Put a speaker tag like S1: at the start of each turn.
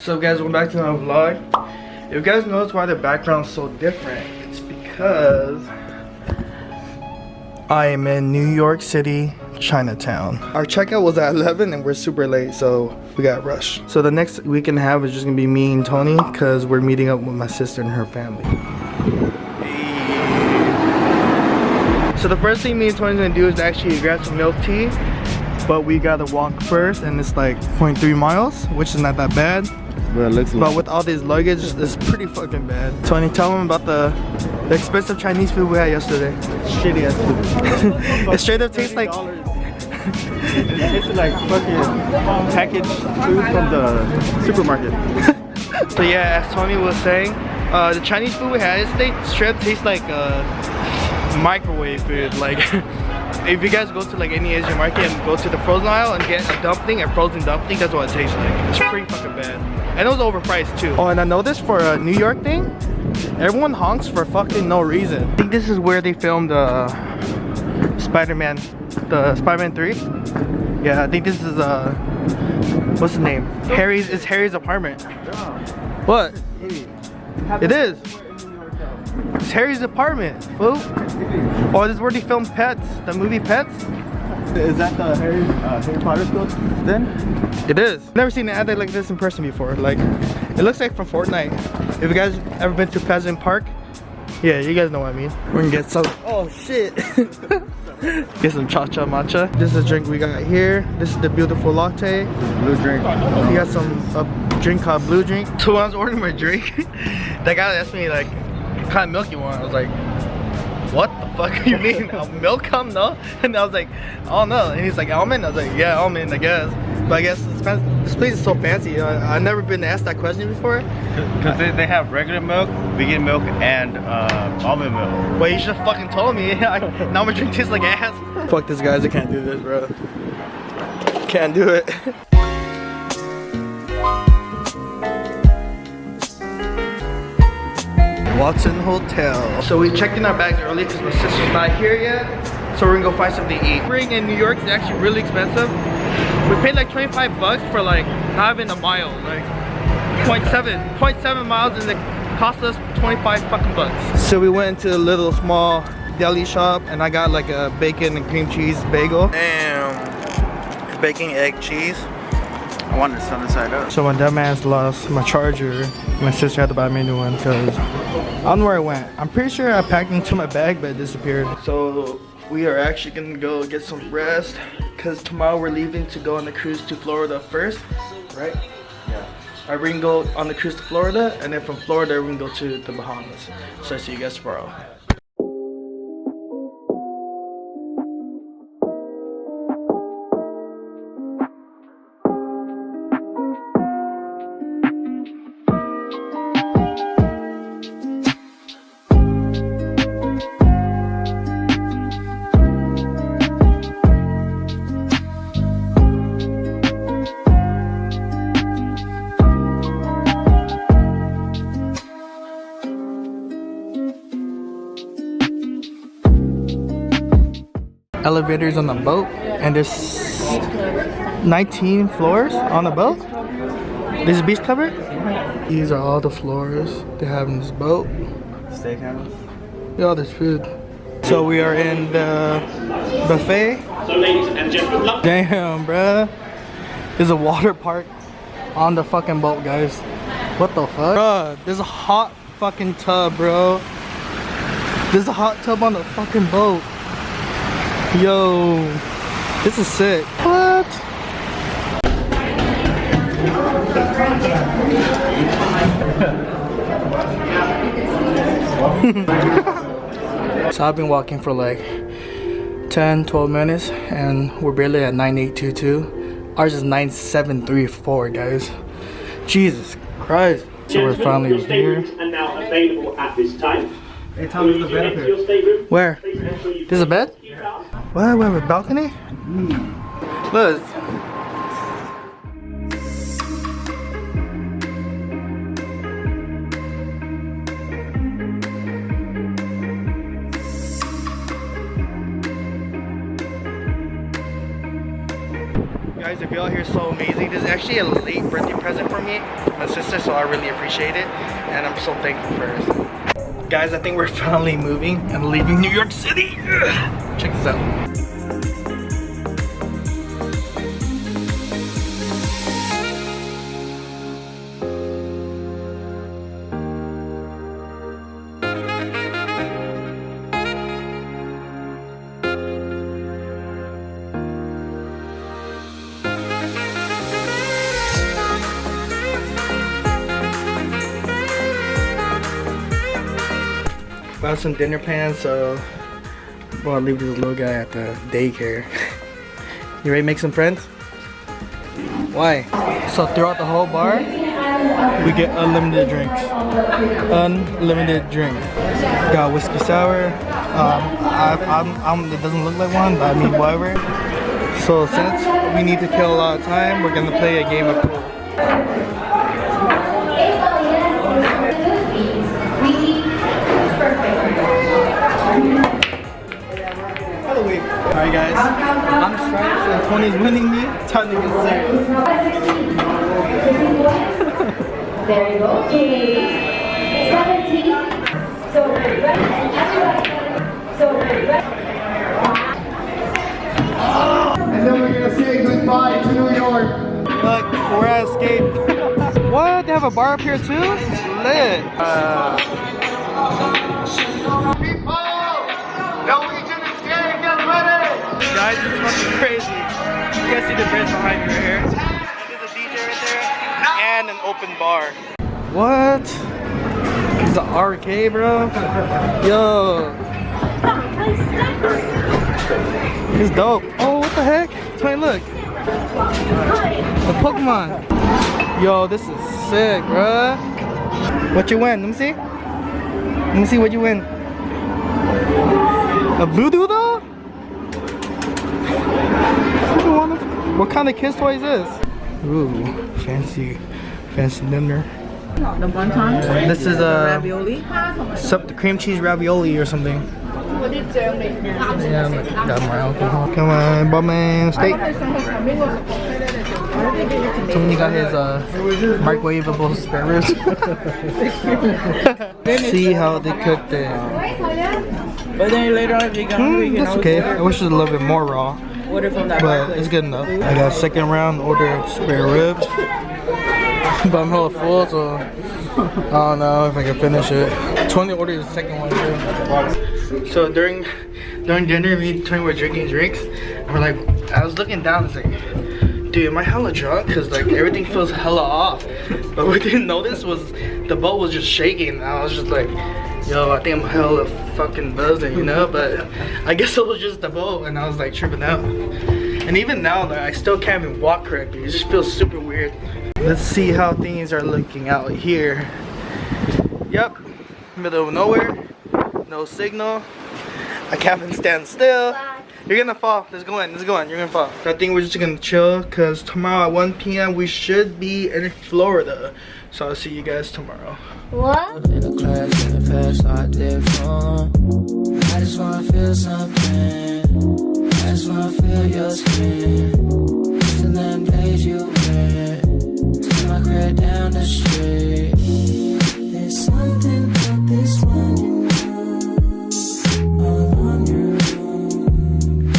S1: So guys, welcome back to my vlog. If you guys notice why the background's so different, it's because I am in New York City, Chinatown. Our checkout was at 11 and we're super late, so we got rushed. So the next week and a half is just gonna be me and Tony because we're meeting up with my sister and her family. So the first thing me and Tony's gonna do is actually grab some milk tea, but we gotta walk first, and it's like 0.3 miles, which is not that bad. But with all this luggage, it's pretty fucking bad. Tony, tell them about the expensive Chinese food we had yesterday.
S2: Shitty ass food.
S1: It straight up tastes like
S2: It tasted like fucking packaged food from the supermarket.
S1: So yeah, as Tony was saying, the Chinese food we had yesterday straight up tastes like microwave food. Like if you guys go to like any Asian market and go to the frozen aisle and get a dumpling, a frozen dumpling, that's what it tastes like. It's pretty fucking bad. And it was overpriced too. Oh, and I noticed for a New York thing, everyone honks for fucking no reason. I think this is where they filmed Spider-Man 3. Yeah, I think this is what's his name? It's Harry's apartment. What? It is. It's Harry's apartment, fool. Oh, this is where they filmed Pets, the movie Pets.
S2: Is that the Harry Potter school then?
S1: It is. Never seen an ad like this in person before. Like, it looks like from Fortnite. If you guys ever been to Pleasant Park, yeah, you guys know what I mean. We're gonna get some. Oh shit. Get some cha-cha matcha. This is a drink we got here. This is the beautiful latte.
S2: Blue drink.
S1: We got a drink called Blue Drink. So when I was ordering my drink, that guy asked me like, what kind of milk you want? I was like, what the fuck you mean? Milk cum? No? And I was like, oh no. And he's like, almond? I was like, yeah, almond, I guess. But I guess this place is so fancy. I've never been asked that question before.
S2: Because they have regular milk, vegan milk, and almond milk.
S1: Well, you should have fucking told me. Now my drink tastes like ass. Fuck this, guys. I can't do this, bro. Can't do it. Watson Hotel. So we checked in our bags early because my sister's not here yet. So we're gonna go find something to eat. Spring in New York is actually really expensive. We paid like 25 bucks for like not even a mile, like 0.7 miles, and it cost us 25 fucking bucks. So we went into a little small deli shop and I got like a bacon and cream cheese bagel. Damn. Bacon, egg, cheese.
S2: I wanted this on the side up.
S1: So my dumbass lost my charger. My sister had to buy me a new one because I don't know where it went. I'm pretty sure I packed it into my bag, but it disappeared. So we are actually gonna go get some rest because tomorrow we're leaving to go on the cruise to Florida first, right?
S2: Yeah.
S1: Alright, we're gonna go on the cruise to Florida, and then from Florida we're gonna go to the Bahamas. So I see you guys tomorrow. Elevators on the boat, and there's 19 floors on the boat. This is beach cover. These are all the floors they have in this boat.
S2: Steakhouse.
S1: Yeah, there's food. So we are in the buffet.
S3: So ladies and gentlemen,
S1: Damn, bruh. There's a water park on the fucking boat, guys. What the fuck? Bruh, there's a hot fucking tub, bro. There's a hot tub on the fucking boat. Yo, this is sick. What? So I've been walking for like 10-12 minutes and we're barely at 9822. Ours is 9734, guys. Jesus Christ. So we're finally here.
S3: are now available at this time.
S2: Hey, tell me the bed up here.
S1: Where? There's a bed? What? We have a balcony? Look. Guys, guys, the view out here is so amazing. This is actually a late birthday present for me, my sister, so I really appreciate it. And I'm so thankful for her. Guys, I think we're finally moving and leaving New York City. Check this out. Got some dinner plans, so I'm gonna leave this little guy at the daycare. You ready to make some friends? Why? So throughout the whole bar, we get unlimited drinks. Unlimited drink. Got whiskey sour. It doesn't look like one, but I mean whatever. So since we need to kill a lot of time, we're gonna play a game of pool. Alright guys, I'm stripes and Tony's winning me. Time to get serious.
S4: There you go. 17. So ready. So ready.
S5: And then we're gonna say goodbye to New York.
S1: Look, we're at Escape. What? They have a bar up here too? Lit. Guys, it's fucking crazy. You guys see the bridge behind me right here? There's a DJ right there and an open bar. What? It's an arcade, bro. Yo. It's dope. Oh, what the heck? Tony, look. The Pokemon. Yo, this is sick, bro. What you win? Let me see. Let me see what you win. A voodoo though? What kind of kids toy is this? Ooh, fancy dinner.
S6: The wonton.
S1: This is a
S6: ravioli.
S1: cream cheese ravioli or something. Yeah, got my alcohol. Come on, bumman steak. Tony got his microwavable spare ribs. See how they cooked it.
S6: But then later on, if you're hungry, you can
S1: That's okay. I wish it was a little bit more raw.
S6: order from that
S1: But
S6: place.
S1: it's good enough. I got second round order spare ribs. But I'm hella full, so I don't know if I can finish it. 20 ordered the second one too. So during dinner, me and Tony were drinking drinks. And we're like, I was looking down and like, dude, am I hella drunk? Cause like everything feels hella off. But what we didn't notice was the boat was just shaking. I was just like, yo, I think I'm hella fucking buzzing, you know? But I guess it was just the boat, and I was like tripping out. And even now, like, I still can't even walk correctly. It just feels super weird. Let's see how things are looking out here. Yep, middle of nowhere, no signal. I can't even stand still. You're gonna fall. Let's go in. Let's go in. You're gonna fall. So I think we're just gonna chill because tomorrow at 1 p.m. we should be in Florida. So I'll see you guys tomorrow.
S4: What?
S7: In the class in the past, I did wrong. I just wanna feel something. I just wanna feel your skin. And then days you went to my crib down the street.